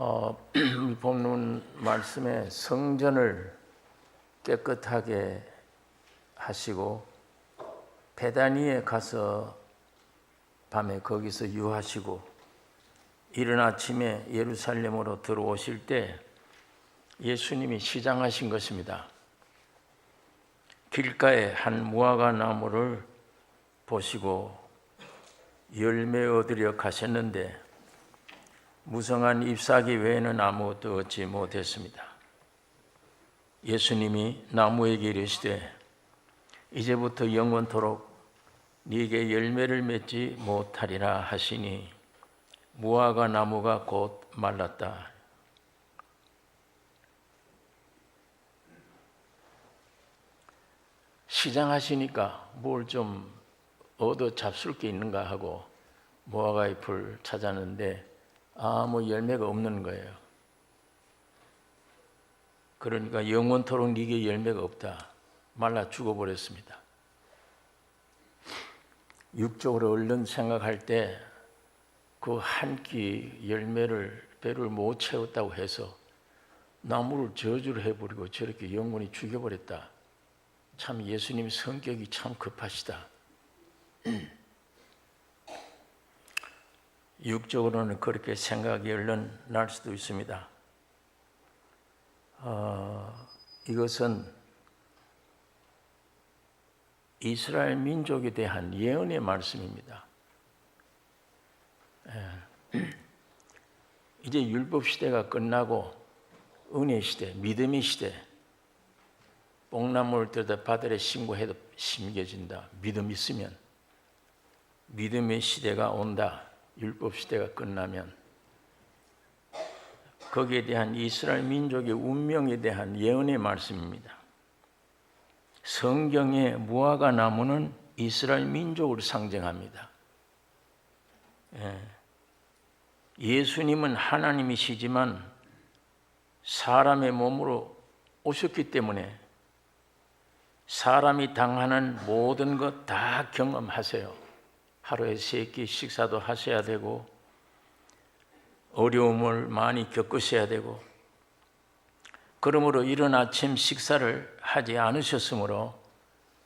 우리 본문 말씀에 성전을 깨끗하게 하시고 베다니에 가서 밤에 거기서 유하시고 이른 아침에 예루살렘으로 들어오실 때 예수님이 시장하신 것입니다. 길가에 한 무화과 나무를 보시고 열매 얻으려 가셨는데 무성한 잎사귀 외에는 아무것도 얻지 못했습니다. 예수님이 나무에게 이르시되 이제부터 영원토록 네게 열매를 맺지 못하리라 하시니 무화과 나무가 곧 말랐다. 시장하시니까 뭘 좀 얻어 잡술 게 있는가 하고 무화과 잎을 찾았는데 아무 열매가 없는 거예요. 그러니까 영원토록 네게 열매가 없다. 말라 죽어버렸습니다. 육적으로 얼른 생각할 때 그 한 끼 열매를 배를 못 채웠다고 해서 나무를 저주를 해버리고 저렇게 영원히 죽여버렸다. 참 예수님 성격이 참 급하시다. 육적으로는 그렇게 생각이 얼른 날 수도 있습니다. 이것은 이스라엘 민족에 대한 예언의 말씀입니다. 이제 율법 시대가 끝나고 은혜 시대, 믿음의 시대, 뽕나무를 들다 바다에 신고해도 심겨진다. 믿음 있으면 믿음의 시대가 온다. 율법 시대가 끝나면 거기에 대한 이스라엘 민족의 운명에 대한 예언의 말씀입니다. 성경의 무화과 나무는 이스라엘 민족을 상징합니다. 예수님은 하나님이시지만 사람의 몸으로 오셨기 때문에 사람이 당하는 모든 것 다 경험하세요. 하루에 3끼 식사도 하셔야 되고 어려움을 많이 겪으셔야 되고 그러므로 이른 아침 식사를 하지 않으셨으므로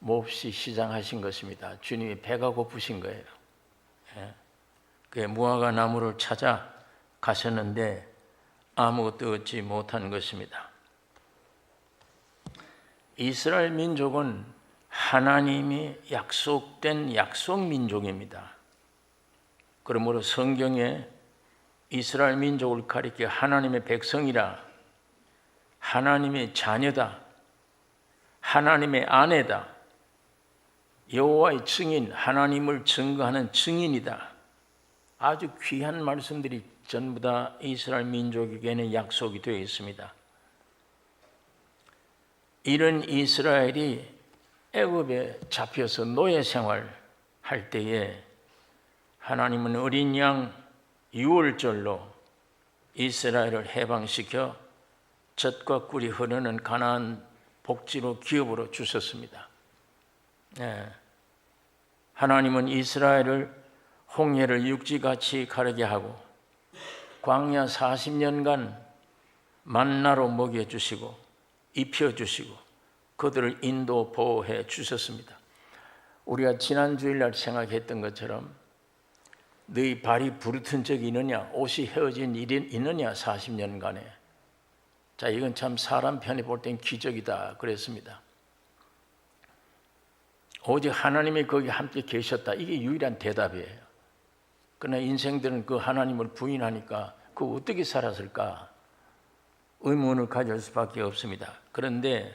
몹시 시장하신 것입니다. 주님이 배가 고프신 거예요. 그 무화과 나무를 찾아 가셨는데 아무것도 얻지 못한 것입니다. 이스라엘 민족은 하나님이 약속된 약속 민족입니다. 그러므로 성경에 이스라엘 민족을 가리켜 하나님의 백성이라, 하나님의 자녀다, 하나님의 아내다, 여호와의 증인, 하나님을 증거하는 증인이다. 아주 귀한 말씀들이 전부 다 이스라엘 민족에게는 약속이 되어 있습니다. 이런 이스라엘이 애굽에 잡혀서 노예 생활할 때에 하나님은 어린 양 유월절로 이스라엘을 해방시켜 젖과 꿀이 흐르는 가나안 복지로 기업으로 주셨습니다. 하나님은 이스라엘을 홍해를 육지같이 가르게 하고 광야 40년간 만나로 먹여주시고 입혀주시고 그들을 인도 보호해 주셨습니다. 우리가 지난 주일날 생각했던 것처럼 너희 발이 부르튼 적이 있느냐, 옷이 헤어진 일이 있느냐 40년간에. 자, 이건 참 사람 편에 볼 땐 기적이다 그랬습니다. 오직 하나님이 거기 함께 계셨다. 이게 유일한 대답이에요. 그러나 인생들은 그 하나님을 부인하니까 그 어떻게 살았을까 의문을 가질 수밖에 없습니다. 그런데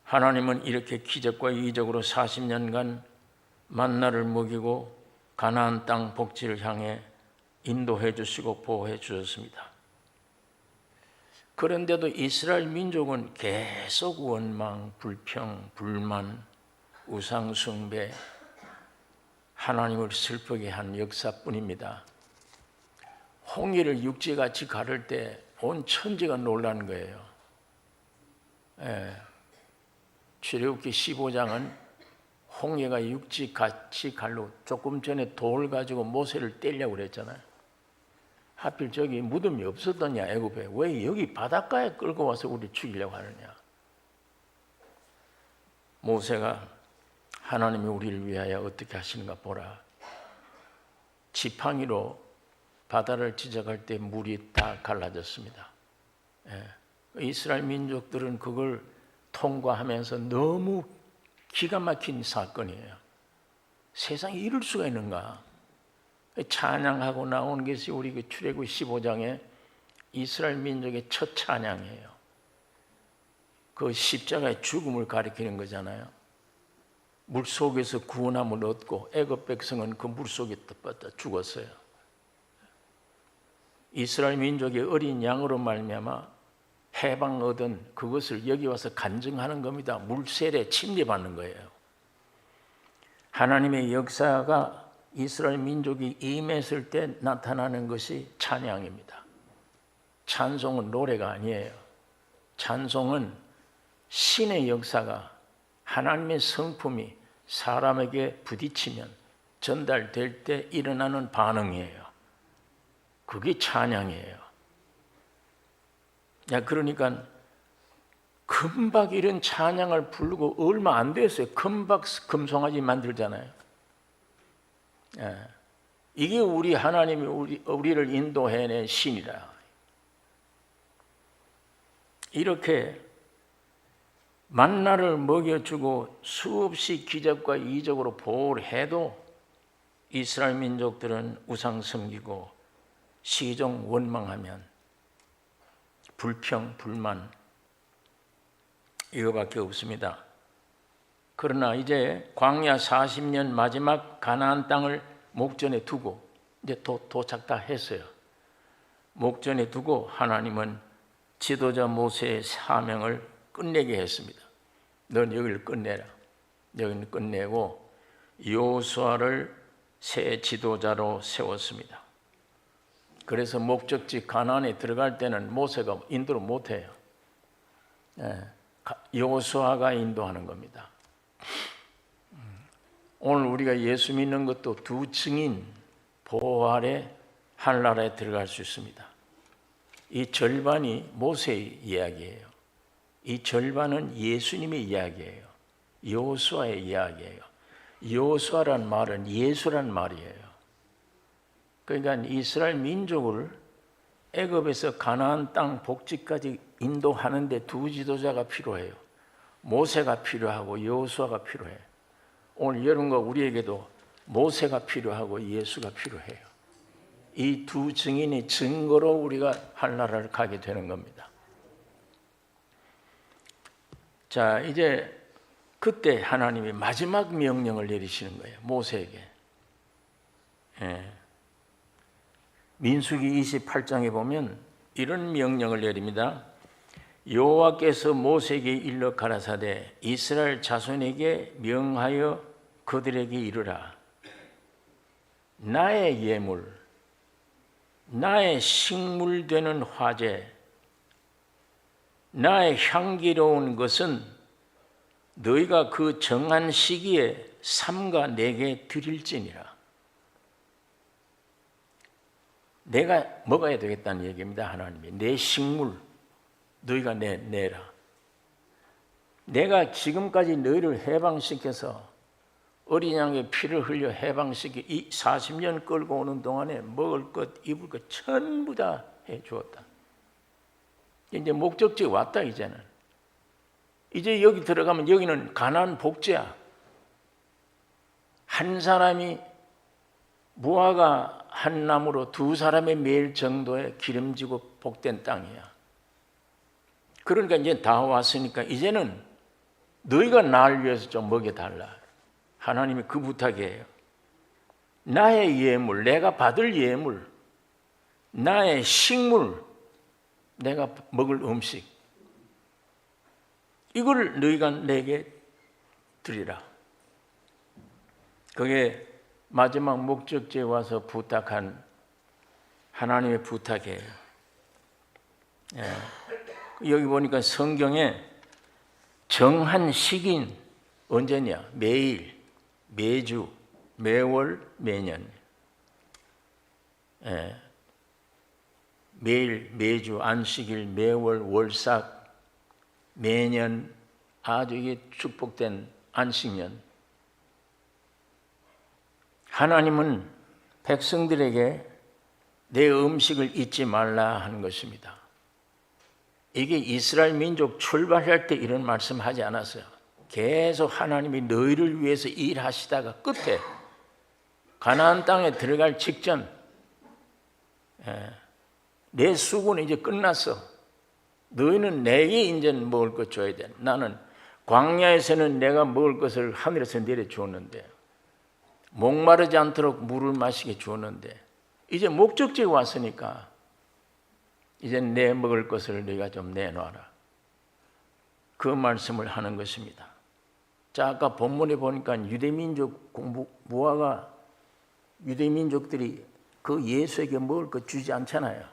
하나님은 이렇게 기적과 이적으로 40년간 만나를 먹이고 가나안 땅 복지를 향해 인도해 주시고 보호해 주셨습니다. 그런데도 이스라엘 민족은 계속 원망, 불평, 불만, 우상 숭배, 하나님을 슬프게 한 역사뿐입니다. 홍해를 육지같이 가를 때 온 천지가 놀라는 거예요. 출애굽기 15장은 홍해가 육지같이 갈로 조금 전에 돌 가지고 모세를 떼려고 그랬잖아요. 하필 저기 무덤이 없었더냐 애굽에. 왜 여기 바닷가에 끌고 와서 우리 죽이려고 하느냐. 모세가 하나님이 우리를 위하여 어떻게 하시는가 보라. 지팡이로 바다를 지적할 때 물이 다 갈라졌습니다. 이스라엘 민족들은 그걸 통과하면서 너무 기가 막힌 사건이에요. 세상에 이럴 수가 있는가. 찬양하고 나오는 것이 우리 출애굽기 15장에 이스라엘 민족의 첫 찬양이에요. 그 십자가의 죽음을 가리키는 거잖아요. 물속에서 구원함을 얻고 애굽 백성은 그 물속에 떠받아 죽었어요. 이스라엘 민족의 어린 양으로 말미암아 해방 얻은 그것을 여기 와서 간증하는 겁니다. 물세례 침례받는 거예요. 하나님의 역사가 이스라엘 민족이 임했을 때 나타나는 것이 찬양입니다. 찬송은 노래가 아니에요. 찬송은 신의 역사가, 하나님의 성품이 사람에게 부딪히면 전달될 때 일어나는 반응이에요. 그게 찬양이에요. 그러니까 금박 이런 찬양을 부르고 얼마 안 됐어요. 금박 금송아지 만들잖아요. 이게 우리 하나님이 우리를 인도해낸 신이라. 이렇게 만나를 먹여주고 수없이 기적과 이적으로 보호를 해도 이스라엘 민족들은 우상 섬기고 시종 원망하면 불평, 불만 이거밖에 없습니다. 그러나 이제 광야 40년 마지막 가나안 땅을 목전에 두고 이제 도착 다 했어요. 목전에 두고 하나님은 지도자 모세의 사명을 끝내게 했습니다. 넌 여기를 끝내라. 여기는 끝내고 여호수아를 새 지도자로 세웠습니다. 그래서 목적지 가나안에 들어갈 때는 모세가 인도를 못해요. 여호수아가 인도하는 겁니다. 오늘 우리가 예수 믿는 것도 두 증인 보호 아래 하늘나라에 들어갈 수 있습니다. 이 절반이 모세의 이야기예요. 이 절반은 예수님의 이야기예요. 여호수아의 이야기예요. 여호수아란 말은 예수란 말이에요. 그러니까 이스라엘 민족을 애굽에서 가나안 땅 복지까지 인도하는데 두 지도자가 필요해요. 모세가 필요하고 여호수아가 필요해요. 오늘 여러분과 우리에게도 모세가 필요하고 예수가 필요해요. 이 두 증인의 증거로 우리가 하늘나라를 가게 되는 겁니다. 자, 이제 그때 하나님이 마지막 명령을 내리시는 거예요. 모세에게. 민수기 28장에 보면 이런 명령을 내립니다. 여호와께서 모세에게 일러 가라사대 이스라엘 자손에게 명하여 그들에게 이르라. 나의 예물, 나의 식물 되는 화제, 나의 향기로운 것은 너희가 그 정한 시기에 삼가 내게 드릴지니라. 내가 먹어야 되겠다는 얘기입니다. 하나님이 내 식물 너희가 내라. 내가 지금까지 너희를 해방시켜서 어린 양의 피를 흘려 해방시켜 이 40년 끌고 오는 동안에 먹을 것 입을 것 전부 다 해주었다. 이제 목적지에 왔다. 이제 여기 들어가면 여기는 가나안 복지야. 한 사람이 무화과 한 나무로 두 사람의 매일 정도의 기름지고 복된 땅이야. 그러니까 이제 다 왔으니까 이제는 너희가 나를 위해서 좀 먹여달라. 하나님이 그 부탁이에요. 나의 예물, 내가 받을 예물, 나의 식물, 내가 먹을 음식, 이걸 너희가 내게 드리라. 그게 마지막 목적지에 와서 부탁한 하나님의 부탁이에요. 여기 보니까 성경에 정한 시기는 언제냐? 매일, 매주, 매월, 매년. 매일, 매주, 안식일, 매월, 월삭, 매년 아주 이게 축복된 안식년. 하나님은 백성들에게 내 음식을 잊지 말라 하는 것입니다. 이게 이스라엘 민족 출발할 때 이런 말씀하지 않았어요. 계속 하나님이 너희를 위해서 일하시다가 끝에 가나안 땅에 들어갈 직전 내 수고는 이제 끝났어. 너희는 내게 이제 먹을 것 줘야 돼. 나는 광야에서는 내가 먹을 것을 하늘에서 내려주었는데 목마르지 않도록 물을 마시게 주었는데 이제 목적지에 왔으니까 이제 내 먹을 것을 너희가 좀 내놔라. 그 말씀을 하는 것입니다. 자, 아까 본문에 보니까 유대민족 무화가 유대민족들이 그 예수에게 먹을 것 주지 않잖아요.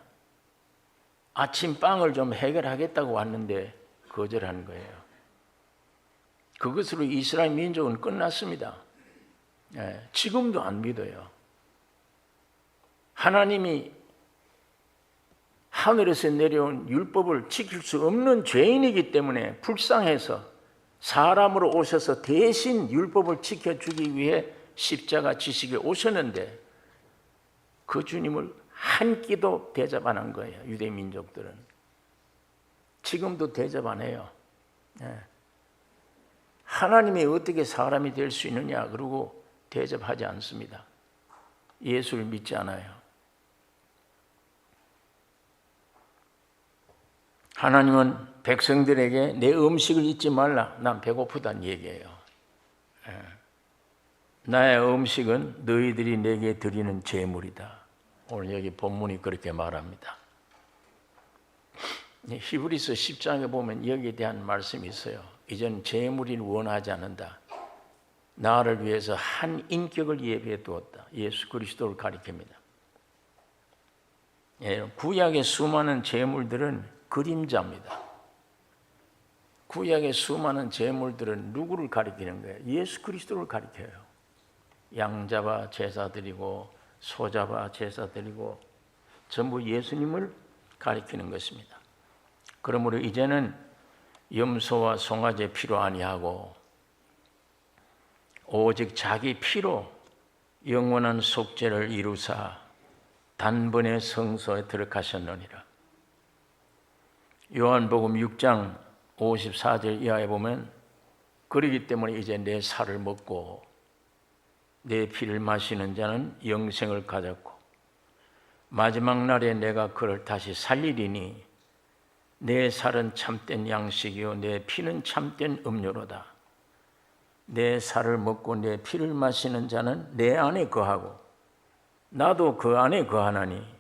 아침빵을 좀 해결하겠다고 왔는데 거절하는 거예요. 그것으로 이스라엘 민족은 끝났습니다. 지금도 안 믿어요. 하나님이 하늘에서 내려온 율법을 지킬 수 없는 죄인이기 때문에 불쌍해서 사람으로 오셔서 대신 율법을 지켜주기 위해 십자가 지식에 오셨는데 그 주님을 한 끼도 대접 안 한 거예요. 유대 민족들은 지금도 대접 안 해요. 하나님이 어떻게 사람이 될 수 있느냐 그러고 대접하지 않습니다. 예수를 믿지 않아요. 하나님은 백성들에게 내 음식을 잊지 말라. 난 배고프다는 얘기예요. 나의 음식은 너희들이 내게 드리는 제물이다. 오늘 여기 본문이 그렇게 말합니다. 히브리서 10장에 보면 여기에 대한 말씀이 있어요. 이제는 제물이 원하지 않는다. 나를 위해서 한 인격을 예비해 두었다. 예수 그리스도를 가리킵니다. 구약의 수많은 제물들은 그림자입니다. 구약의 수많은 제물들은 누구를 가리키는 거예요? 예수 그리스도를 가리켜요. 양 잡아 제사 드리고 소 잡아 제사 드리고 전부 예수님을 가리키는 것입니다. 그러므로 이제는 염소와 송아지 피로 아니하고 오직 자기 피로 영원한 속죄를 이루사 단번에 성소에 들어가셨느니라. 요한복음 6장 54절 이하에 보면 그러기 때문에 이제 내 살을 먹고 내 피를 마시는 자는 영생을 가졌고 마지막 날에 내가 그를 다시 살리리니 내 살은 참된 양식이요 내 피는 참된 음료로다. 내 살을 먹고 내 피를 마시는 자는 내 안에 거하고 나도 그 안에 거하나니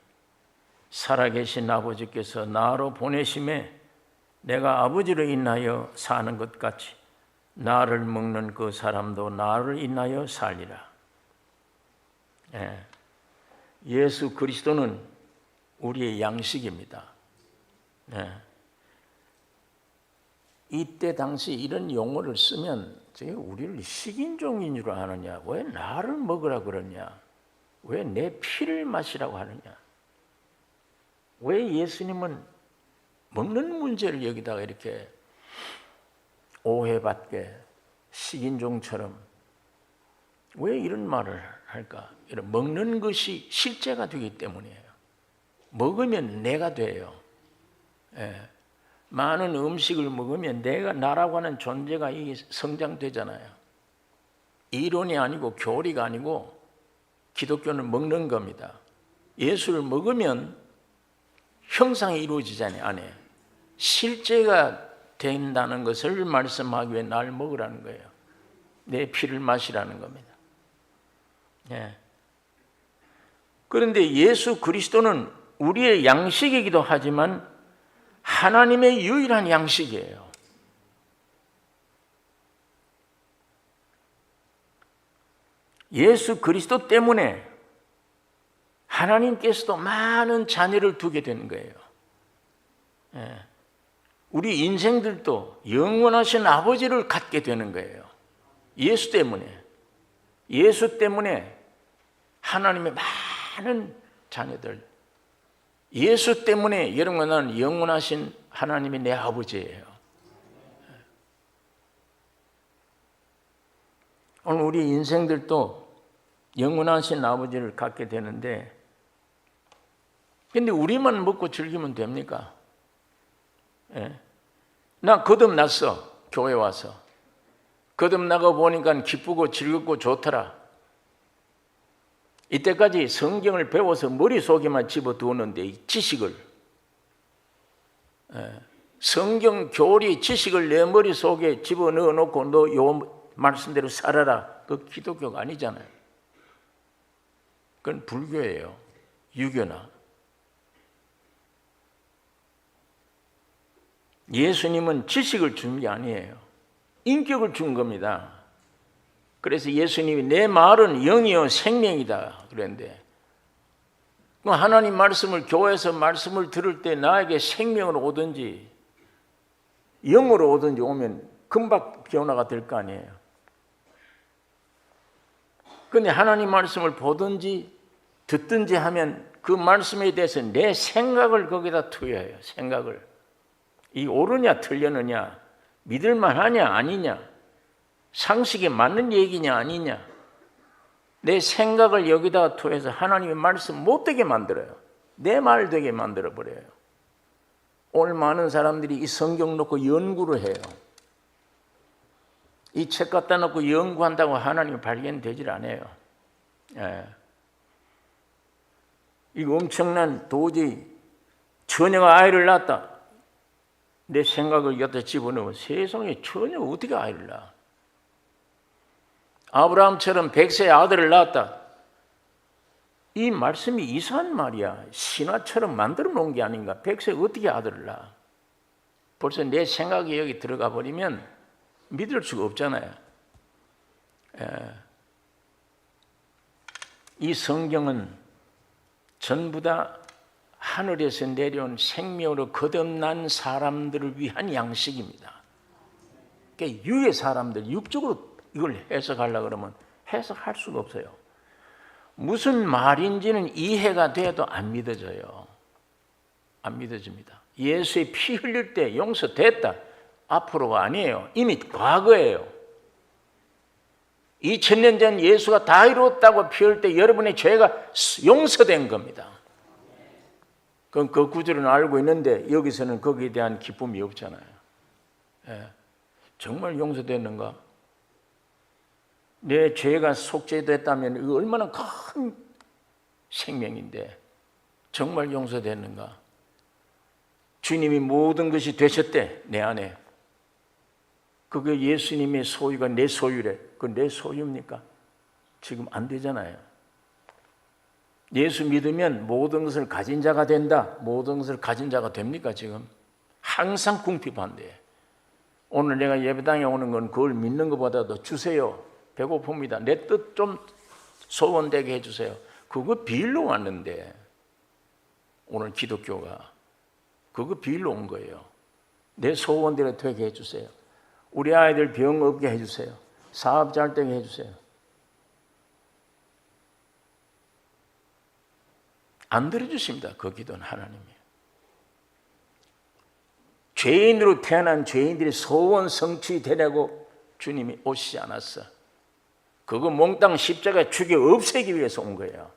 살아계신 아버지께서 나로 보내심에 내가 아버지로 인하여 사는 것 같이 나를 먹는 그 사람도 나를 인하여 살리라. 예수 그리스도는 우리의 양식입니다. 이때 당시 이런 용어를 쓰면 우리를 식인종인 줄 아느냐, 왜 나를 먹으라 그러냐, 왜 내 피를 마시라고 하느냐, 왜 예수님은 먹는 문제를 여기다가 이렇게 오해받게 식인종처럼 왜 이런 말을 할까? 이런 먹는 것이 실제가 되기 때문이에요. 먹으면 내가 돼요. 많은 음식을 먹으면 내가 나라고 하는 존재가 이게 성장되잖아요. 이론이 아니고 교리가 아니고 기독교는 먹는 겁니다. 예수를 먹으면 형상이 이루어지잖아요. 안에 실제가 된다는 것을 말씀하기 위해 날 먹으라는 거예요. 내 피를 마시라는 겁니다. 그런데 예수 그리스도는 우리의 양식이기도 하지만 하나님의 유일한 양식이에요. 예수 그리스도 때문에 하나님께서도 많은 자녀를 두게 되는 거예요. 우리 인생들도 영원하신 아버지를 갖게 되는 거예요. 예수 때문에. 예수 때문에 하나님의 많은 자녀들, 예수 때문에 여러분, 나는 영원하신 하나님이 내 아버지예요. 오늘 우리 인생들도 영원하신 아버지를 갖게 되는데, 근데 우리만 먹고 즐기면 됩니까? 예. 나 거듭났어. 교회 와서 거듭나가 보니까 기쁘고 즐겁고 좋더라. 이때까지 성경을 배워서 머릿속에만 집어두었는데 이 지식을, 성경 교리 지식을 내 머릿속에 집어넣어 놓고 너 요 말씀대로 살아라. 그 기독교가 아니잖아요. 그건 불교예요. 유교나. 예수님은 지식을 준 게 아니에요. 인격을 준 겁니다. 그래서 예수님이 내 말은 영이요 생명이다 그랬는데, 하나님 말씀을 교회에서 말씀을 들을 때 나에게 생명으로 오든지 영으로 오든지 오면 금방 변화가 될 거 아니에요. 그런데 하나님 말씀을 보든지 듣든지 하면 그 말씀에 대해서 내 생각을 거기다 투여해요. 생각을. 이 옳으냐 틀렸느냐, 믿을만하냐 아니냐, 상식에 맞는 얘기냐 아니냐, 내 생각을 여기다가 투여해서 하나님의 말씀 못되게 만들어요. 내 말 되게 만들어버려요. 오늘 많은 사람들이 이 성경 놓고 연구를 해요. 이 책 갖다 놓고 연구한다고 하나님이 발견되질 않아요. 이거 엄청난, 도저히 처녀가 아이를 낳았다. 내 생각을 여기다 집어넣으면 세상에 처녀가 어떻게 아이를 낳아? 아브라함처럼 100세의 아들을 낳았다. 이 말씀이 이상한 말이야. 신화처럼 만들어 놓은 게 아닌가. 100세에 어떻게 아들을 낳아? 벌써 내 생각이 여기 들어가 버리면 믿을 수가 없잖아요. 이 성경은 전부 다 하늘에서 내려온 생명으로 거듭난 사람들을 위한 양식입니다. 그러니까 유의 사람들, 육적으로 이걸 해석하려고 그러면 해석할 수가 없어요. 무슨 말인지는 이해가 돼도 안 믿어져요. 안 믿어집니다. 예수의 피 흘릴 때 용서됐다. 앞으로가 아니에요. 이미 과거예요. 2000년 전 예수가 다 이루었다고 피 흘릴 때 여러분의 죄가 용서된 겁니다. 그럼 그 구절은 알고 있는데 여기서는 거기에 대한 기쁨이 없잖아요. 정말 용서됐는가? 내 죄가 속죄됐다면 이거 얼마나 큰 생명인데 정말 용서됐는가? 주님이 모든 것이 되셨대, 내 안에. 그게 예수님의 소유가 내 소유래. 그건 내 소유입니까? 지금 안 되잖아요. 예수 믿으면 모든 것을 가진 자가 된다. 모든 것을 가진 자가 됩니까 지금? 항상 궁핍한데. 오늘 내가 예배당에 오는 건 그걸 믿는 것보다도 주세요. 배고픕니다. 내 뜻 좀 소원되게 해주세요. 그거 비일로 왔는데 오늘 기독교가 그거 비일로 온 거예요. 내 소원대로 되게 해주세요. 우리 아이들 병 없게 해주세요. 사업 잘 되게 해주세요. 안 들어주십니다. 그 기도는 하나님이. 죄인으로 태어난 죄인들이 소원 성취되려고 주님이 오시지 않았어. 그거 몽땅 십자가에 죽여 없애기 위해서 온 거예요.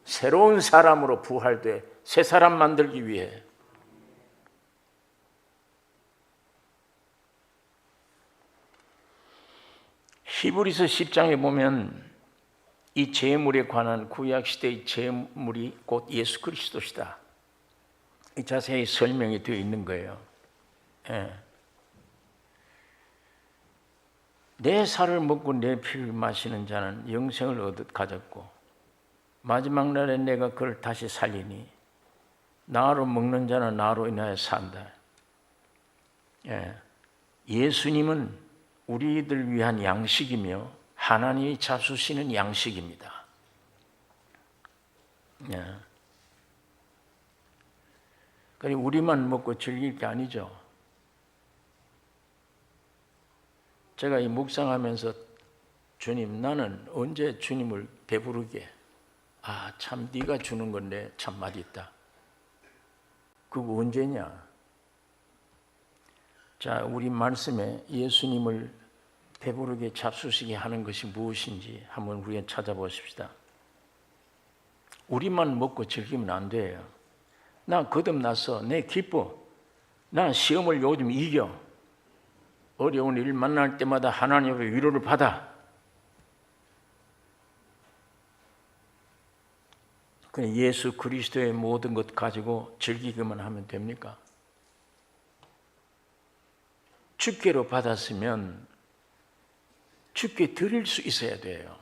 새로운 사람으로 부활돼 새 사람 만들기 위해. 히브리서 10장에 보면 이 제물에 관한 구약시대의 제물이 곧 예수 그리스도시다. 자세히 설명이 되어 있는 거예요. 내 살을 먹고 내 피를 마시는 자는 영생을 얻어 가졌고 마지막 날에 내가 그를 다시 살리니 나로 먹는 자는 나로 인하여 산다. 예수님은 우리들 위한 양식이며 하나님이 잡수시는 양식입니다. 그러니까 우리만 먹고 즐길 게 아니죠. 제가 이 묵상하면서 주님, 나는 언제 주님을 배부르게, 참 네가 주는 건데 참 맛있다. 그거 언제냐? 자, 우리 말씀에 예수님을 배부르게 잡수시게 하는 것이 무엇인지 한번 우리가 찾아보십시다. 우리만 먹고 즐기면 안 돼요. 나 거듭났어. 내 기뻐. 나 시험을 요즘 이겨. 어려운 일 만날 때마다 하나님의 위로를 받아. 그냥 예수 그리스도의 모든 것 가지고 즐기기만 하면 됩니까? 주께로 받았으면 주께 드릴 수 있어야 돼요.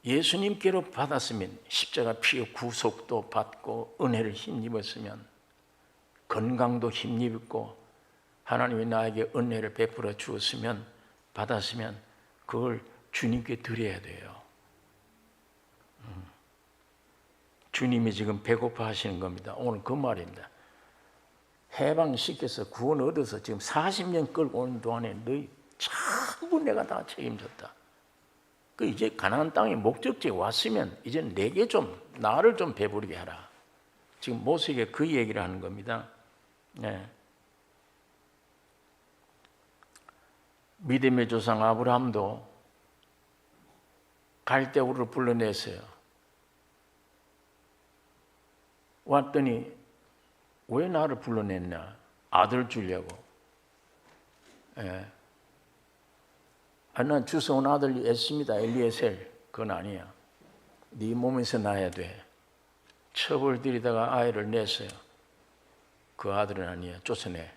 예수님께로 받았으면 십자가 피의 구속도 받고 은혜를 힘입었으면 건강도 힘입고 하나님이 나에게 은혜를 베풀어 주었으면 받았으면 그걸 주님께 드려야 돼요. 주님이 지금 배고파 하시는 겁니다. 오늘 그 말입니다. 해방시켜서 구원 얻어서 지금 40년 끌고 오는 동안에 너희 전부 내가 다 책임졌다. 그 이제 가나안 땅의 목적지에 왔으면 이제 내게 좀 나를 좀 배부르게 하라. 지금 모세에게 그 얘기를 하는 겁니다. 네. 믿음의 조상 아브라함도 갈대우를 불러냈어요. 왔더니 왜 나를 불러냈냐? 아들 주려고. 난 주워온 아들이 애씁니다. 엘리에셀. 그건 아니야. 네 몸에서 나야 돼. 첩을 들이다가 아이를 냈어요. 그 아들은 아니야. 쫓아내.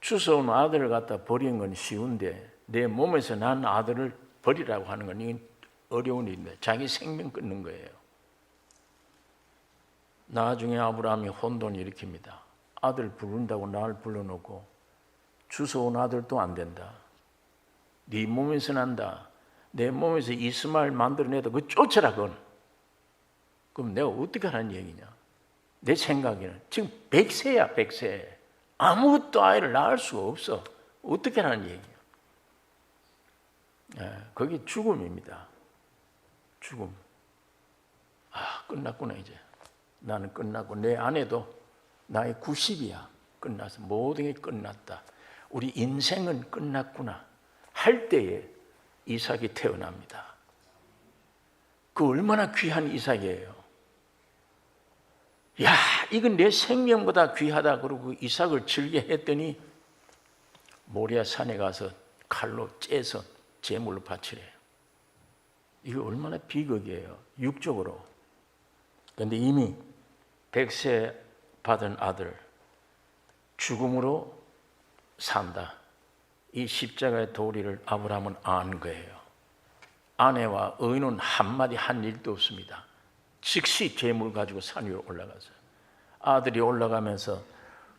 주워온 아들을 갖다 버리는 건 쉬운데 내 몸에서 난 아들을 버리라고 하는 건 이건 어려운 일인데 자기 생명 끊는 거예요. 나중에 아브라함이 혼돈을 일으킵니다. 아들 부른다고 나를 불러놓고 주워온 아들도 안 된다. 네 몸에서 난다. 내 몸에서 이스마엘 만들어내도 그거 쫓아라 그건. 그럼 내가 어떻게 하라는 얘기냐? 내 생각에는 지금 100세야 100세. 아무것도 아이를 낳을 수가 없어. 어떻게 하라는 얘기야? 그게 죽음입니다. 죽음. 끝났구나 이제. 나는 끝났고 내 아내도 나의 90이야. 끝나서 모든 게 끝났다. 우리 인생은 끝났구나 할 때에 이삭이 태어납니다. 그 얼마나 귀한 이삭이에요. 야, 이건 내 생명보다 귀하다 그러고 이삭을 즐겨 했더니 모리아 산에 가서 칼로 째서 제물로 바치래요. 이게 얼마나 비극이에요. 육적으로. 그런데 이미 100세 받은 아들 죽음으로 산다. 이 십자가의 도리를 아브라함은 아는 거예요. 아내와 의논 한마디 한 일도 없습니다. 즉시 제물 가지고 산 위로 올라가서 아들이 올라가면서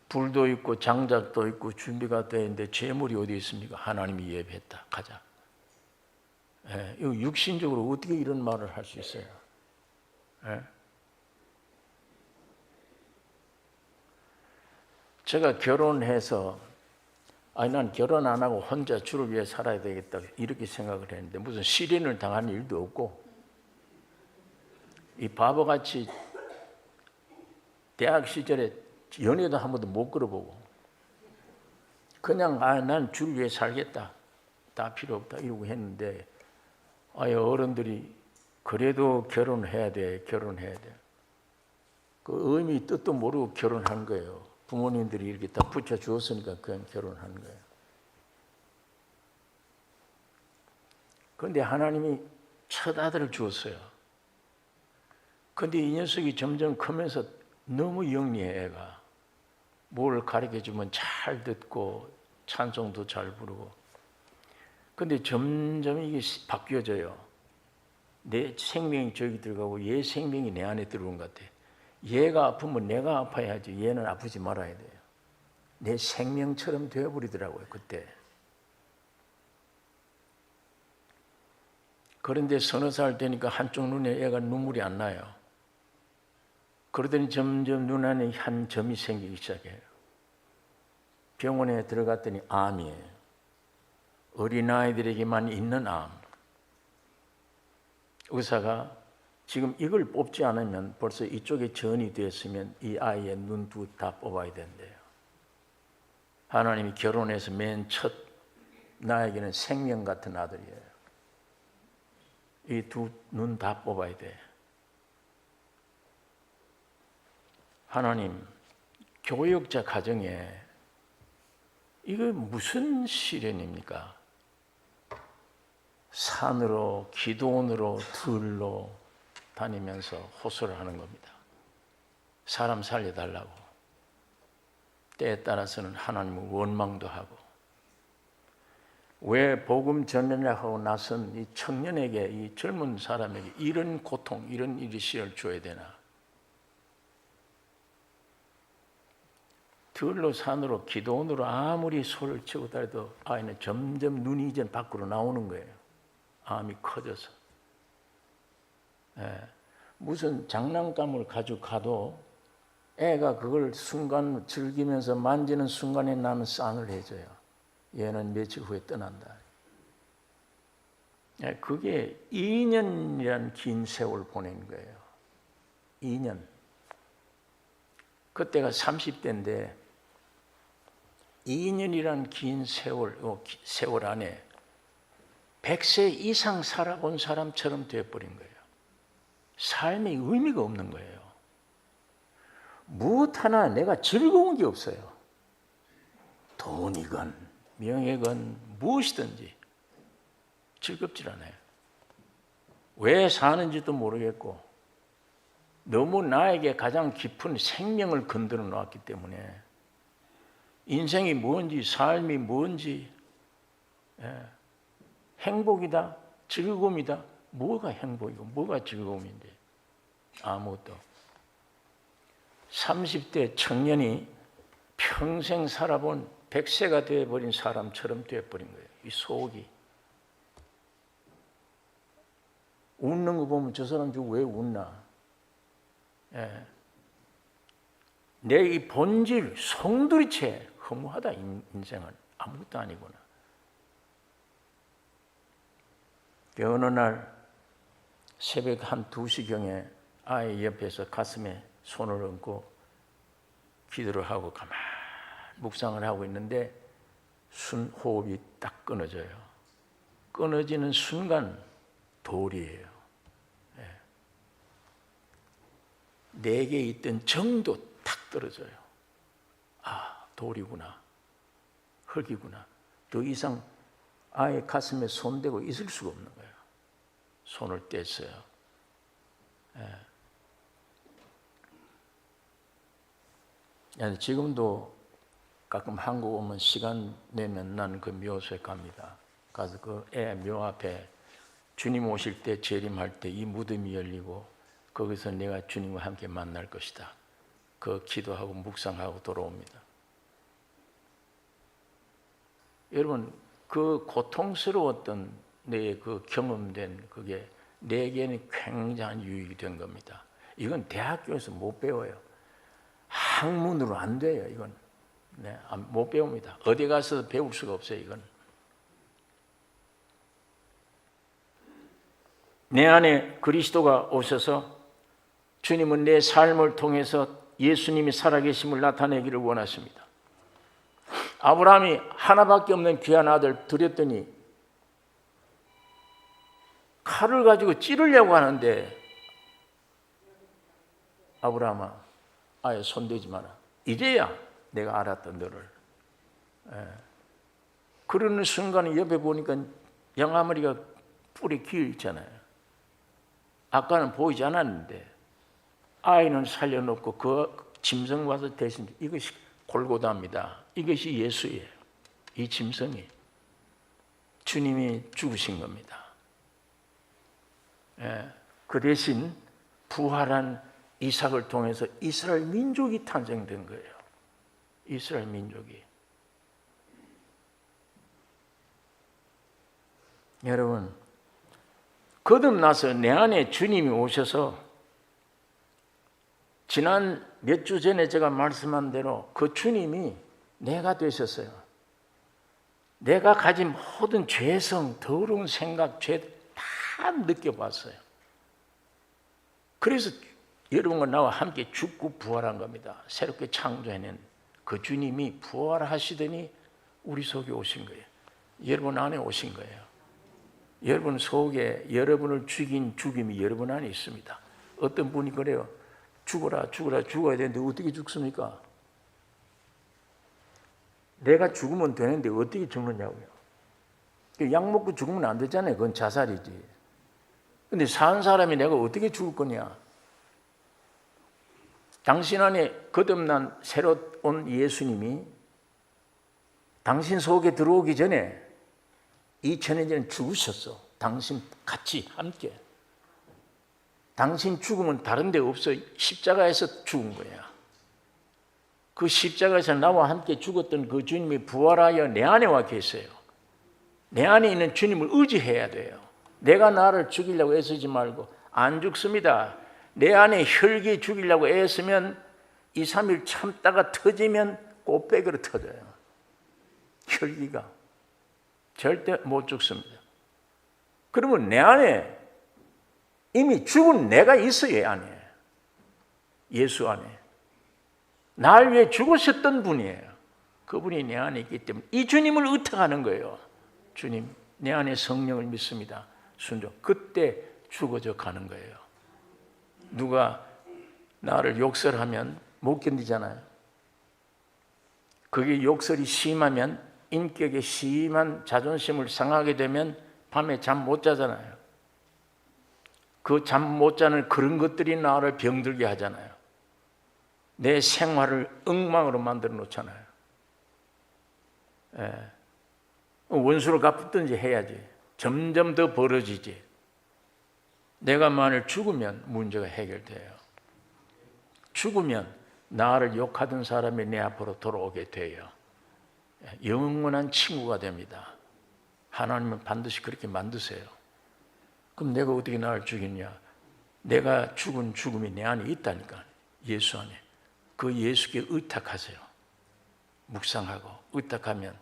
불도 있고 장작도 있고 준비가 되어 있는데 제물이 어디 있습니까? 하나님이 예배했다. 가자. 이거 육신적으로 어떻게 이런 말을 할 수 있어요? 제가 결혼해서 난 결혼 안 하고 혼자 주를 위해 살아야 되겠다 이렇게 생각을 했는데 무슨 시련을 당한 일도 없고 이 바보같이 대학 시절에 연애도 한 번도 못 걸어보고 그냥 난 주를 위해 살겠다 다 필요 없다 이러고 했는데 어른들이 그래도 결혼해야 돼 결혼해야 돼 그 의미 뜻도 모르고 결혼한 거예요. 부모님들이 이렇게 다 붙여주었으니까 그냥 결혼하는 거예요. 그런데 하나님이 첫 아들을 주었어요. 그런데 이 녀석이 점점 크면서 너무 영리해 애가. 뭘 가르쳐주면 잘 듣고 찬송도 잘 부르고. 그런데 점점 이게 바뀌어져요. 내 생명이 저기 들어가고 얘 생명이 내 안에 들어온 것 같아. 얘가 아프면 내가 아파야지 얘는 아프지 말아야 돼요. 내 생명처럼 되어버리더라고요 그때. 그런데 서너 살 되니까 한쪽 눈에 애가 눈물이 안 나요. 그러더니 점점 눈 안에 한 점이 생기기 시작해요. 병원에 들어갔더니 암이에요. 어린아이들에게만 있는 암. 의사가 지금 이걸 뽑지 않으면 벌써 이쪽에 전이 됐으면 이 아이의 눈 두 다 뽑아야 된대요. 하나님이 결혼해서 맨 첫 나에게는 생명 같은 아들이에요. 이 두 눈 다 뽑아야 돼. 하나님, 교역자 가정에 이거 무슨 시련입니까? 산으로 기도원으로 들로 다니면서 호소를 하는 겁니다. 사람 살려달라고. 때에 따라서는 하나님을 원망도 하고. 왜 복음 전하려고 나선 이 청년에게, 이 젊은 사람에게 이런 고통, 이런 일이 시련을 줘야 되나? 들로 산으로 기도원으로 아무리 소리를 치고 다녀도 아이는 점점 눈이 이제 밖으로 나오는 거예요. 암이 커져서. 무슨 장난감을 가지고 가도 애가 그걸 순간 즐기면서 만지는 순간에 나는 쌍을 해줘요. 얘는 며칠 후에 떠난다. 그게 2년이란 긴 세월 보낸 거예요. 2년. 그때가 30대인데 2년이란 긴 세월 안에 100세 이상 살아본 사람처럼 되어버린 거예요. 삶에 의미가 없는 거예요. 무엇 하나 내가 즐거운 게 없어요. 돈이건 명예건 무엇이든지 즐겁질 않아요. 왜 사는지도 모르겠고 너무 나에게 가장 깊은 생명을 건드려 놓았기 때문에 인생이 뭔지 삶이 뭔지 행복이다 즐거움이다 뭐가 행복이고 뭐가 즐거움인데 아무것도. 30대 청년이 평생 살아본 100세가 되어버린 사람처럼 되어버린 거예요. 이 속이. 웃는 거 보면 저 사람 왜 웃나? 내 이 본질, 송두리째 허무하다. 인생은 아무것도 아니구나. 어느 날 새벽 한 2시경에 아이 옆에서 가슴에 손을 얹고 기도를 하고 가만히 묵상을 하고 있는데 호흡이 딱 끊어져요. 끊어지는 순간 돌이에요. 내게 있던 정도 탁 떨어져요. 아, 돌이구나. 흙이구나. 더 이상 아예 가슴에 손대고 있을 수가 없는 거예요. 손을 뗐어요. 지금도 가끔 한국 오면 시간 내면 나는 그 묘소에 갑니다. 가서 그 애 묘 앞에 주님 오실 때 재림할 때 이 무덤이 열리고 거기서 내가 주님과 함께 만날 것이다. 그 기도하고 묵상하고 돌아옵니다. 여러분 그 고통스러웠던 내 그 경험된 그게 내게는 굉장한 유익이 된 겁니다. 이건 대학교에서 못 배워요. 학문으로 안 돼요. 이건 못 배웁니다. 어디 가서 배울 수가 없어요. 이건 내 안에 그리스도가 오셔서 주님은 내 삶을 통해서 예수님이 살아계심을 나타내기를 원하십니다. 아브라함이 하나밖에 없는 귀한 아들 드렸더니 칼을 가지고 찌르려고 하는데 아브라함아 아예 손대지 마라. 이제야 내가 알았던 너를. 그러는 순간에 옆에 보니까 양 한 마리가 뿔에 기어 있잖아요. 아까는 보이지 않았는데 아이는 살려놓고 그 짐승 와서 대신 이것이 골고다입니다. 이것이 예수예요. 이 짐승이 주님이 죽으신 겁니다. 그 대신 부활한 이삭을 통해서 이스라엘 민족이 탄생된 거예요. 이스라엘 민족이. 여러분 거듭나서 내 안에 주님이 오셔서 지난 몇 주 전에 제가 말씀한 대로 그 주님이 내가 되셨어요. 내가 가진 모든 죄성, 더러운 생각, 죄 다 느껴봤어요. 그래서 여러분과 나와 함께 죽고 부활한 겁니다. 새롭게 창조해낸 그 주님이 부활하시더니 우리 속에 오신 거예요. 여러분 안에 오신 거예요. 여러분 속에 여러분을 죽인 죽임이 여러분 안에 있습니다. 어떤 분이 그래요. 죽어야 되는데 어떻게 죽습니까? 내가 죽으면 되는데 어떻게 죽느냐고요. 약 먹고 죽으면 안 되잖아요. 그건 자살이지. 근데 산 사람이 내가 어떻게 죽을 거냐? 당신 안에 거듭난 새로 온 예수님이 당신 속에 들어오기 전에 2000년 전에 죽으셨어. 당신 같이 함께. 당신 죽으면 다른 데 없어. 십자가에서 죽은 거야. 그 십자가에서 나와 함께 죽었던 그 주님이 부활하여 내 안에 와 계세요. 내 안에 있는 주님을 의지해야 돼요. 내가 나를 죽이려고 애쓰지 말고. 안 죽습니다. 내 안에 혈기 죽이려고 애쓰면 2, 3일 참다가 터지면 꽃배기로 터져요. 혈기가 절대 못 죽습니다. 그러면 내 안에 이미 죽은 내가 있어요. 안에 예수 안에 날 위해 죽으셨던 분이에요. 그분이 내 안에 있기 때문에 이 주님을 의탁하는 거예요. 주님, 내 안에 성령을 믿습니다. 순종. 그때 죽어져 가는 거예요. 누가 나를 욕설하면 못 견디잖아요. 그게 욕설이 심하면 인격에 심한 자존심을 상하게 되면 밤에 잠 못 자잖아요. 그 잠 못 자는 그런 것들이 나를 병들게 하잖아요. 내 생활을 엉망으로 만들어 놓잖아요. 예. 원수를 갚든지 해야지. 점점 더 벌어지지. 내가 만일 죽으면 문제가 해결돼요. 죽으면 나를 욕하던 사람이 내 앞으로 돌아오게 돼요. 영원한 친구가 됩니다. 하나님은 반드시 그렇게 만드세요. 그럼 내가 어떻게 나를 죽이냐? 내가 죽은 죽음이 내 안에 있다니까. 예수 안에. 그 예수께 의탁하세요. 묵상하고 의탁하면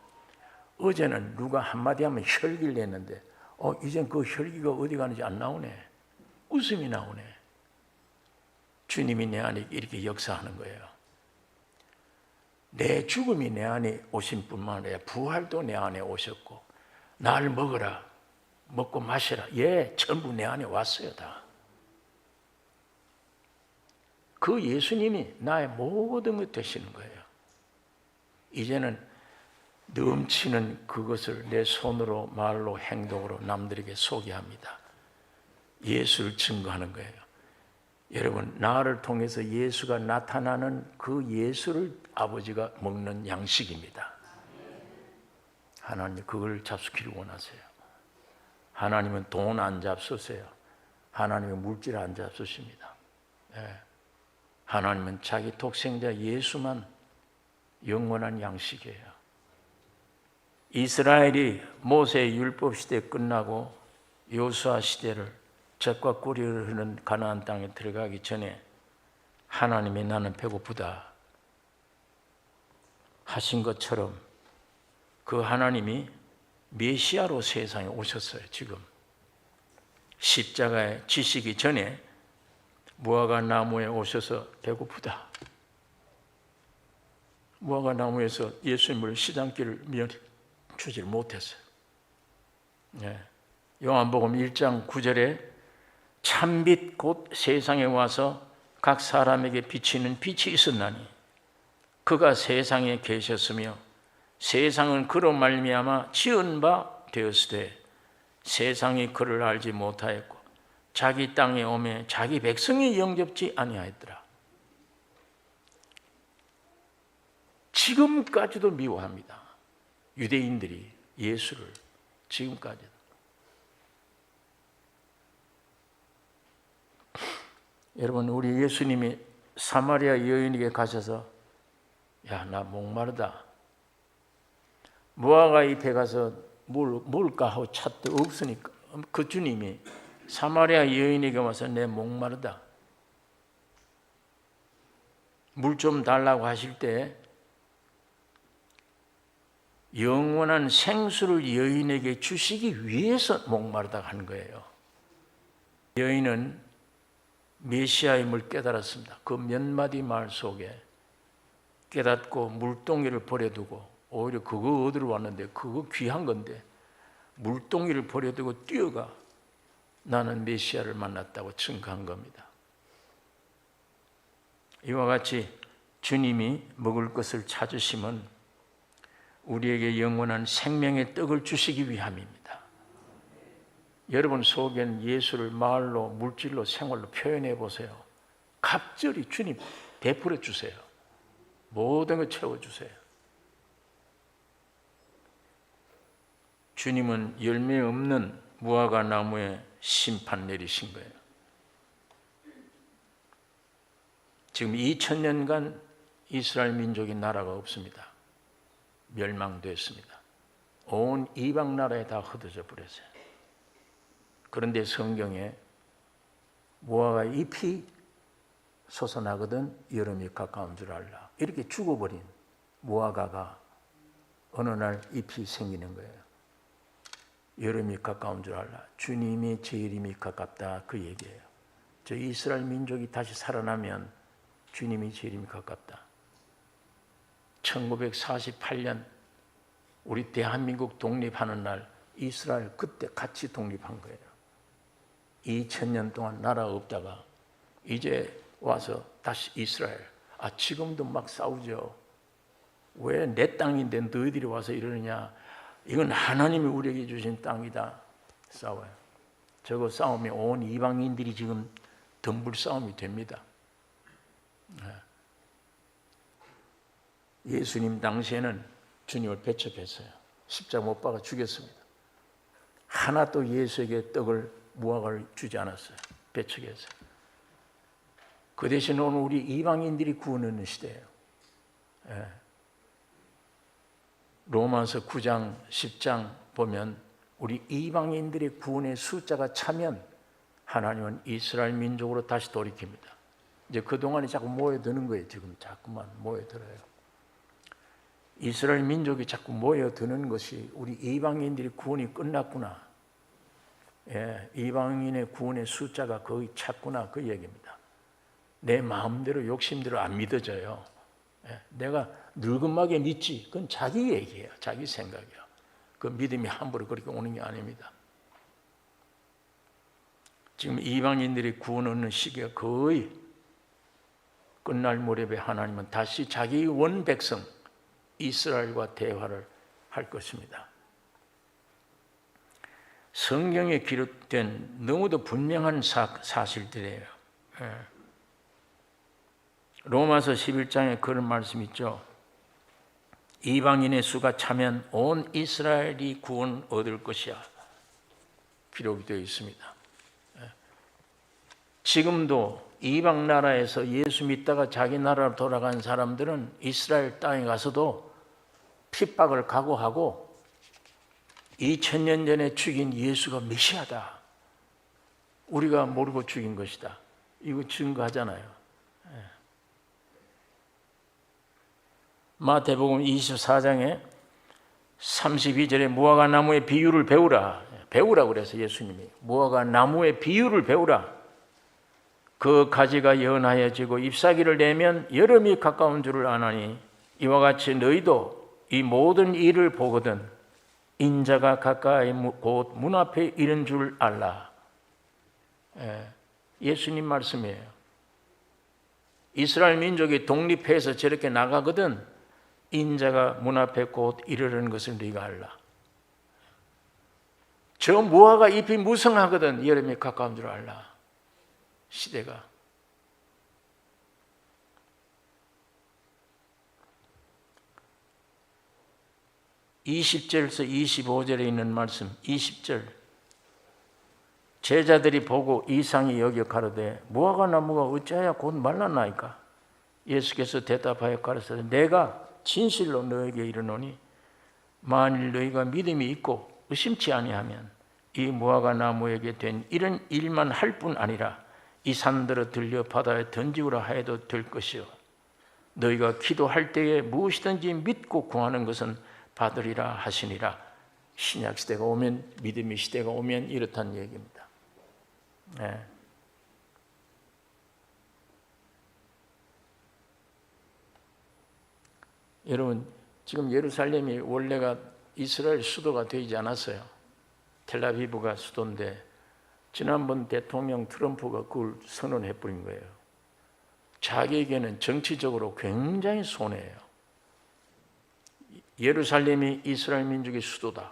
어제는 누가 한마디 하면 혈기를 냈는데 이젠 그 혈기가 어디 가는지 안 나오네. 웃음이 나오네. 주님이 내 안에 이렇게 역사하는 거예요. 내 죽음이 내 안에 오신 뿐만 아니라 부활도 내 안에 오셨고 날 먹어라, 먹고 마시라. 예, 전부 내 안에 왔어요. 다. 그 예수님이 나의 모든 것 되시는 거예요. 이제는 넘치는 그것을 내 손으로 말로 행동으로 남들에게 소개합니다. 예수를 증거하는 거예요. 여러분, 나를 통해서 예수가 나타나는 그 예수를 아버지가 먹는 양식입니다. 하나님 그걸 잡수기를 원하세요. 하나님은 돈 안 잡수세요. 하나님은 물질 안 잡수십니다. 네. 하나님은 자기 독생자 예수만 영원한 양식이에요. 이스라엘이 모세의 율법 시대 끝나고 여호수아 시대를 젖과 꿀이 흐르는 가나안 땅에 들어가기 전에 하나님이 나는 배고프다 하신 것처럼 그 하나님이 메시아로 세상에 오셨어요. 지금 십자가에 지시기 전에 무화과 나무에 오셔서 배고프다. 무화과 나무에서 예수님을 시장길을 주질 못했어요. 네. 요한복음 1장 9절에 참빛 곧 세상에 와서 각 사람에게 비치는 빛이 있었나니 그가 세상에 계셨으며 세상은 그로 말미암아 지은 바 되었으되 세상이 그를 알지 못하였고 자기 땅에 오매 자기 백성이 영접지 아니하였더라. 지금까지도 미워합니다. 유대인들이 예수를 지금까지도. 여러분, 우리 예수님이 사마리아 여인에게 가셔서 야, 나 목마르다. 무화과 잎에 가서 뭘까 하고 찾도 없으니까 그 주님이 사마리아 여인에게 와서 내 목마르다. 물 좀 달라고 하실 때 영원한 생수를 여인에게 주시기 위해서 목마르다 하는 거예요. 여인은 메시아임을 깨달았습니다. 그 몇 마디 말 속에 깨닫고 물동이를 버려두고, 오히려 그거 얻으러 왔는데 그거 귀한 건데 물동이를 버려두고 뛰어가 나는 메시아를 만났다고 증거한 겁니다. 이와 같이 주님이 먹을 것을 찾으심은 우리에게 영원한 생명의 떡을 주시기 위함입니다. 여러분 속에는 예수를 말로, 물질로, 생활로 표현해 보세요. 갑절히 주님 베풀어 주세요. 모든 걸 채워주세요. 주님은 열매 없는 무화과 나무에 심판 내리신 거예요. 지금 2000년간 이스라엘 민족의 나라가 없습니다. 멸망됐습니다. 온 이방 나라에 다 흩어져 버렸어요. 그런데 성경에 무화과 잎이 솟아나거든 여름이 가까운 줄 알라. 이렇게 죽어버린 무화과가 어느 날 잎이 생기는 거예요. 여름이 가까운 줄 알라. 주님이 제 이름이 가깝다, 그 얘기예요. 저 이스라엘 민족이 다시 살아나면 주님이 제 이름이 가깝다. 1948년 우리 대한민국 독립하는 날 이스라엘 그때 같이 독립한 거예요. 2000년 동안 나라 없다가 이제 와서 다시 이스라엘. 지금도 막 싸우죠. 왜 내 땅인데 너희들이 와서 이러느냐. 이건 하나님이 우리에게 주신 땅이다. 싸워요. 저거 싸우면 온 이방인들이 지금 덤불 싸움이 됩니다. 예수님 당시에는 주님을 배척했어요. 십자가 못 박아 죽였습니다. 하나도 예수에게 떡을, 무화과를 주지 않았어요. 배척했어요. 그 대신 오늘 우리 이방인들이 구원 얻는 시대예요. 로마서 9장, 10장 보면 우리 이방인들의 구원의 숫자가 차면 하나님은 이스라엘 민족으로 다시 돌이킵니다. 이제 그동안에 자꾸 모여드는 거예요. 지금 자꾸만 모여들어요. 이스라엘 민족이 자꾸 모여드는 것이 우리 이방인들의 구원이 끝났구나. 이방인의 구원의 숫자가 거의 찼구나, 그 얘기입니다. 내 마음대로 욕심대로 안 믿어져요. 내가 늙은막에 믿지, 그건 자기 얘기예요. 자기 생각이에요. 그 믿음이 함부로 그렇게 오는 게 아닙니다. 지금 이방인들이 구원 얻는 시기가 거의 끝날 무렵에 하나님은 다시 자기 원 백성 이스라엘과 대화를 할 것입니다. 성경에 기록된 너무도 분명한 사실들이에요. 로마서 11장에 그런 말씀 있죠. 이방인의 수가 차면 온 이스라엘이 구원 얻을 것이야. 기록이 되어 있습니다. 지금도 이방 나라에서 예수 믿다가 자기 나라로 돌아간 사람들은 이스라엘 땅에 가서도 핍박을 각오하고 2000년 전에 죽인 예수가 메시아다. 우리가 모르고 죽인 것이다. 이거 증거하잖아요. 마태복음 24장에 32절에 무화과 나무의 비유를 배우라. 배우라 그래서 예수님이 무화과 나무의 비유를 배우라. 그 가지가 연하여지고 잎사귀를 내면 여름이 가까운 줄을 아나니 이와 같이 너희도 이 모든 일을 보거든 인자가 가까이 곧 문 앞에 이른 줄 알라. 예수님 말씀이에요. 이스라엘 민족이 독립해서 저렇게 나가거든 인자가 문 앞에 곧 이르는 것을 네가 알라. 저 무화과 잎이 무성하거든 여름이 가까운 줄 알라. 시대가. (20절에서 25절에) 있는 말씀. 20절 제자들이 보고 이상히 여겨 가로되 무화과 나무가 어찌하여 곧 말랐나이까. 예수께서 대답하여 가라사대 내가 진실로 너에게 이르노니 만일 너희가 믿음이 있고 의심치 아니하면 이 무화과 나무에게 된 이런 일만 할 뿐 아니라 이 산들어 들려 바다에 던지우라 하여도 될 것이요 너희가 기도할 때에 무엇이든지 믿고 구하는 것은 받으리라 하시니라. 신약 시대가 오면, 믿음의 시대가 오면 이렇다는 얘기입니다. 여러분, 지금 예루살렘이 원래가 이스라엘 수도가 되지 않았어요. 텔아비브가 수도인데 지난번 대통령 트럼프가 그걸 선언해 버린 거예요. 자기에게는 정치적으로 굉장히 손해예요. 예루살렘이 이스라엘 민족의 수도다.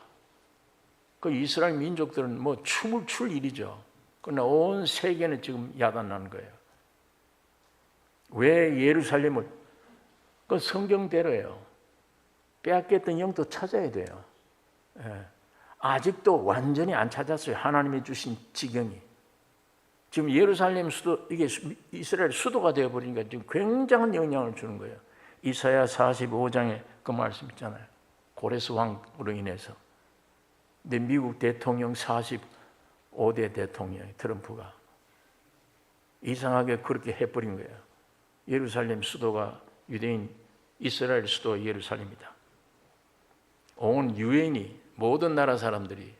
그 이스라엘 민족들은 뭐 춤을 출 일이죠. 그러나 온 세계는 지금 야단난 거예요. 왜 예루살렘을? 그 성경대로예요. 빼앗겼던 영도 찾아야 돼요. 예. 아직도 완전히 안 찾았어요. 하나님이 주신 지경이. 지금 예루살렘 수도, 이게 이스라엘 수도가 되어버리니까 지금 굉장한 영향을 주는 거예요. 이사야 45장에 그 말씀 있잖아요. 고레스 왕으로 인해서. 근데 미국 대통령 45대 대통령 트럼프가 이상하게 그렇게 해버린 거예요. 예루살렘 수도가 유대인 이스라엘 수도 예루살렘이다. 온 유엔이 모든 나라 사람들이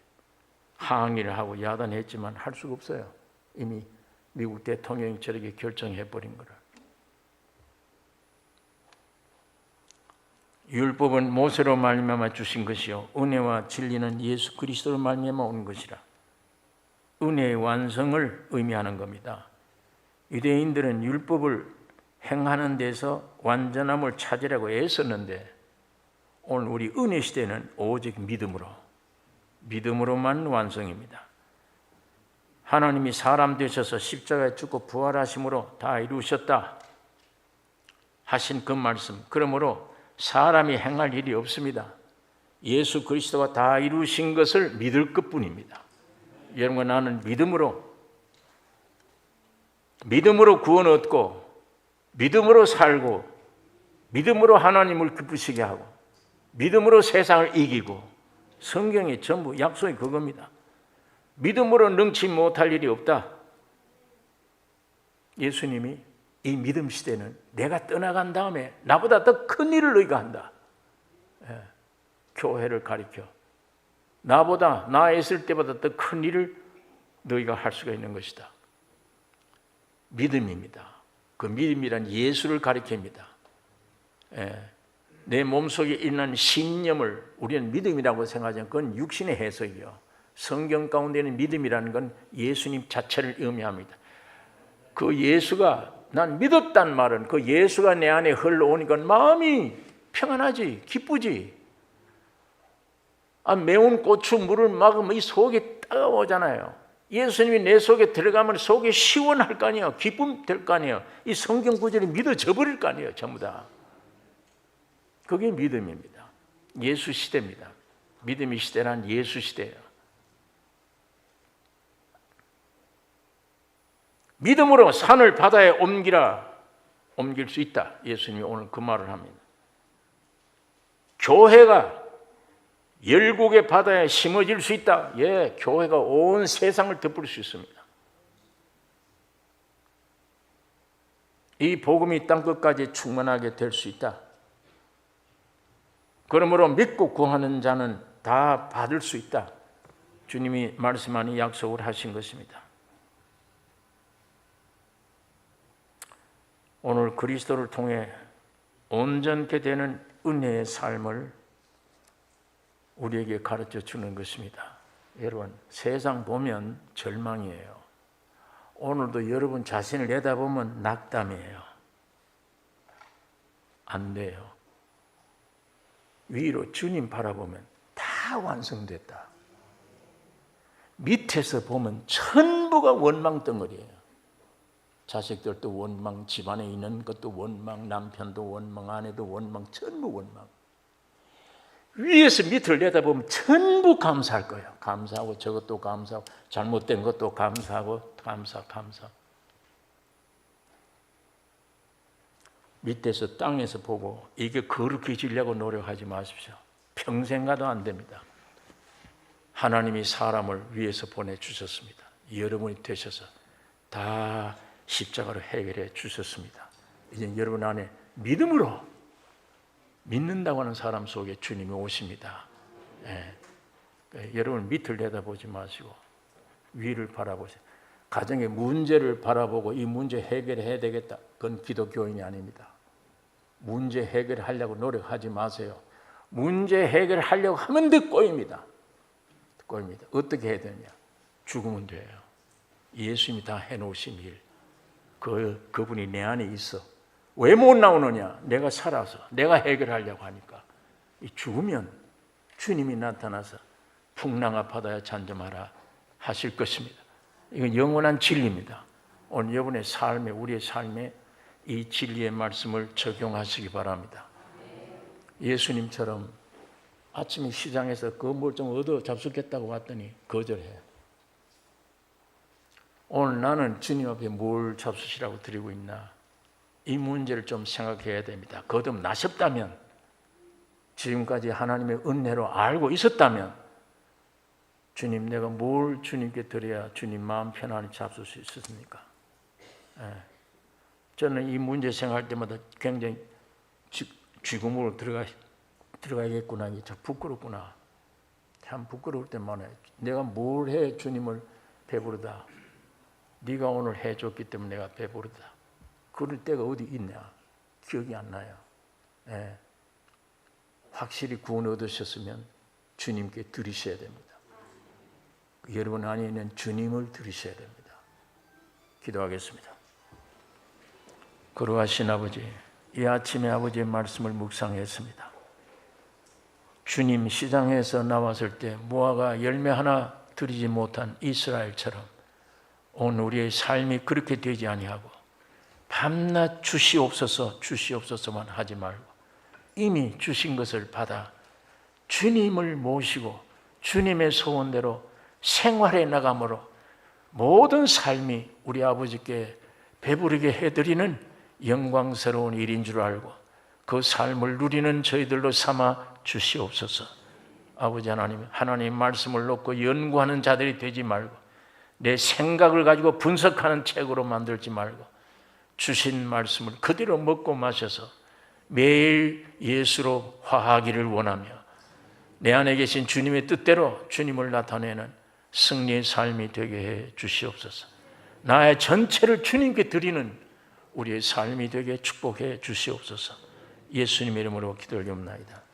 항의를 하고 야단했지만 할 수가 없어요. 이미 미국 대통령이 저렇게 결정해버린 거를. 율법은 모세로 말미암아 주신 것이요 은혜와 진리는 예수 그리스도로 말미암아 온 것이라. 은혜의 완성을 의미하는 겁니다. 유대인들은 율법을 행하는 데서 완전함을 찾으려고 애썼는데 오늘 우리 은혜 시대는 오직 믿음으로만 완성입니다. 하나님이 사람 되셔서 십자가에 죽고 부활하심으로 다 이루셨다 하신 그 말씀, 그러므로 사람이 행할 일이 없습니다. 예수 그리스도가 다 이루신 것을 믿을 것뿐입니다. 여러분, 나는 믿음으로 구원 얻고 믿음으로 살고 믿음으로 하나님을 기쁘시게 하고 믿음으로 세상을 이기고, 성경이 전부 약속이 그겁니다. 믿음으로 능치 못할 일이 없다. 예수님이 이 믿음 시대는 내가 떠나간 다음에 나보다 더 큰 일을 너희가 한다. 예, 교회를 가리켜 나보다 나 있을 때보다 더 큰 일을 너희가 할 수가 있는 것이다. 믿음입니다. 그 믿음이란 예수를 가리킵니다. 예, 내 몸속에 있는 신념을 우리는 믿음이라고 생각하지만 그건 육신의 해석이요. 성경 가운데는 믿음이라는 건 예수님 자체를 의미합니다. 그 예수가, 난 믿었단 말은 그 예수가 내 안에 흘러오니까 마음이 평안하지, 기쁘지. 매운 고추 물을 막으면 이 속이 따가워잖아요. 예수님이 내 속에 들어가면 속이 시원할 거 아니에요. 기쁨 될 거 아니에요. 이 성경 구절이 믿어져 버릴 거 아니에요. 전부 다. 그게 믿음입니다. 예수 시대입니다. 믿음의 시대란 예수 시대예요. 믿음으로 산을 바다에 옮길 수 있다. 예수님이 오늘 그 말을 합니다. 교회가 열국의 바다에 심어질 수 있다. 예, 교회가 온 세상을 덮을 수 있습니다. 이 복음이 땅끝까지 충만하게 될 수 있다. 그러므로 믿고 구하는 자는 다 받을 수 있다. 주님이 말씀하니 약속을 하신 것입니다. 오늘 그리스도를 통해 온전케 되는 은혜의 삶을 우리에게 가르쳐 주는 것입니다. 여러분, 세상 보면 절망이에요. 오늘도 여러분 자신을 내다보면 낙담이에요. 안 돼요. 위로 주님 바라보면 다 완성됐다. 밑에서 보면 전부가 원망 덩어리예요. 자식들도 원망, 집안에 있는 것도 원망, 남편도 원망, 아내도 원망, 전부 원망. 위에서 밑을 내다보면 전부 감사할 거예요. 감사하고 저것도 감사하고 잘못된 것도 감사하고 감사. 밑에서 땅에서 보고 이게 거룩해지려고 노력하지 마십시오. 평생 가도 안 됩니다. 하나님이 사람을 위해서 보내주셨습니다. 여러분이 되셔서 다 십자가로 해결해 주셨습니다. 이제 여러분 안에 믿음으로 믿는다고 하는 사람 속에 주님이 오십니다. 예. 여러분 밑을 내다보지 마시고 위를 바라보세요. 가정의 문제를 바라보고 이 문제 해결해야 되겠다. 그건 기독교인이 아닙니다. 문제 해결하려고 노력하지 마세요. 문제 해결하려고 하면 더 꼬입니다. 꼬입니다. 어떻게 해야 되냐? 죽으면 돼요. 예수님이 다 해놓으신 일. 그분이 내 안에 있어. 왜 못 나오느냐? 내가 살아서 내가 해결하려고 하니까. 죽으면 주님이 나타나서 풍랑아 바다야 잠잠하라 하실 것입니다. 이건 영원한 진리입니다. 오늘 여러분의 삶에, 우리의 삶에 이 진리의 말씀을 적용하시기 바랍니다. 예수님처럼 아침에 시장에서 그 뭘 좀 얻어 잡수겠다고 왔더니 거절해요. 오늘 나는 주님 앞에 뭘 잡수시라고 드리고 있나? 이 문제를 좀 생각해야 됩니다. 거듭나셨다면, 지금까지 하나님의 은혜로 알고 있었다면, 주님, 내가 뭘 주님께 드려야 주님 마음 편안히 잡술 수 있었습니까? 저는 이 문제 생각할 때마다 굉장히 쥐구멍으로 들어가야겠구나, 이게 참 부끄럽구나. 참 부끄러울 때 많아요. 내가 뭘 해 주님을 배부르다. 네가 오늘 해줬기 때문에 내가 배부르다. 그럴 때가 어디 있냐? 기억이 안 나요. 확실히 구원 얻으셨으면 주님께 드리셔야 됩니다. 여러분 안에 있는 주님을 드리셔야 됩니다. 기도하겠습니다. 거룩하신 아버지, 이 아침에 아버지의 말씀을 묵상했습니다. 주님 시장에서 나왔을 때 무화과 열매 하나 드리지 못한 이스라엘처럼 오늘 우리의 삶이 그렇게 되지 아니하고 밤낮 주시옵소서 주시옵소서만 하지 말고 이미 주신 것을 받아 주님을 모시고 주님의 소원대로 생활해 나감으로 모든 삶이 우리 아버지께 배부르게 해드리는 영광스러운 일인 줄 알고 그 삶을 누리는 저희들로 삼아 주시옵소서. 아버지 하나님, 하나님 말씀을 놓고 연구하는 자들이 되지 말고 내 생각을 가지고 분석하는 책으로 만들지 말고 주신 말씀을 그대로 먹고 마셔서 매일 예수로 화하기를 원하며 내 안에 계신 주님의 뜻대로 주님을 나타내는 승리의 삶이 되게 해 주시옵소서. 나의 전체를 주님께 드리는 우리의 삶이 되게 축복해 주시옵소서. 예수님의 이름으로 기도 올리옵나이다.